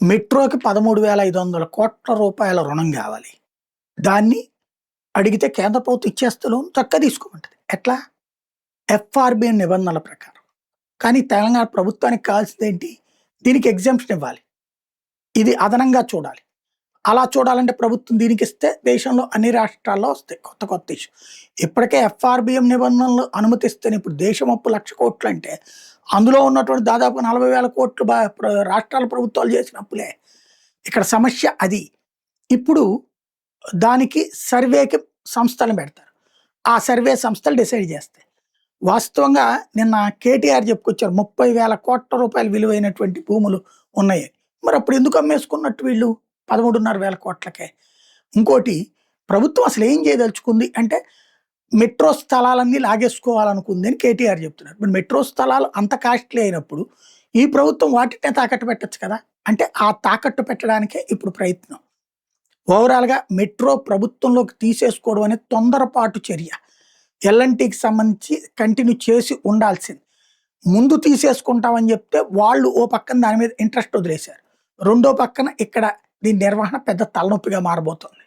మెట్రోకి 13,500 కోట్ల రూపాయల రుణం కావాలి. దాన్ని అడిగితే కేంద్ర ప్రభుత్వం ఇచ్చేస్తే లోన్ చక్కగా తీసుకోమంటది. ఎట్లా? ఎఫ్ఆర్‌బిఎం నిబంధనల ప్రకారం. కానీ తెలంగాణ ప్రభుత్వానికి కావాల్సిందేంటి? దీనికి ఎగ్జామ్షన్ ఇవ్వాలి. ఇది అదనంగా చూడాలి. అలా చూడాలంటే ప్రభుత్వం దీనికిస్తే దేశంలో అన్ని రాష్ట్రాల్లో వస్తాయి కొత్త కొత్త ఇష్యూ. ఇప్పటికే ఎఫ్ఆర్‌బిఎం నిబంధనలు అనుమతిస్తేనే ఇప్పుడు దేశం అప్పు 1,00,000 కోట్లు అంటే అందులో ఉన్నటువంటి దాదాపు 40,000 కోట్లు రాష్ట్రాల ప్రభుత్వాలు చేసిన అప్పులే. ఇక్కడ సమస్య అది. ఇప్పుడు దానికి సర్వేకి సంస్థలు పెడతారు. ఆ సర్వే సంస్థలు డిసైడ్ చేస్తాయి. వాస్తవంగా నిన్న కేటీఆర్ చెప్పుకొచ్చారు 30,000 కోట్ల రూపాయలు విలువైనటువంటి భూములు ఉన్నాయి. మరి అప్పుడు ఎందుకు అమ్మేసుకున్నట్టు వీళ్ళు 13,500 కోట్లకే? ఇంకోటి, ప్రభుత్వం అసలు ఏం చేయదలుచుకుంది అంటే మెట్రో స్థలాలన్నీ లాగేసుకోవాలనుకుంది అని కేటీఆర్ చెప్తున్నారు. ఇప్పుడు మెట్రో స్థలాలు అంత కాస్ట్లీ అయినప్పుడు ఈ ప్రభుత్వం వాటినే తాకట్టు పెట్టచ్చు కదా. అంటే ఆ తాకట్టు పెట్టడానికే ఇప్పుడు ప్రయత్నం. ఓవరాల్గా మెట్రో ప్రభుత్వంలోకి తీసేసుకోవడం అనే తొందరపాటు చర్య. ఎల్ఎన్టీకి సంబంధించి కంటిన్యూ చేసి ఉండాల్సింది. ముందు తీసేసుకుంటామని చెప్తే వాళ్ళు ఓ పక్కన దాని మీద ఇంట్రెస్ట్ వదిలేశారు. రెండో పక్కన ఇక్కడ దీని నిర్వహణ పెద్ద తలనొప్పిగా మారబోతోంది.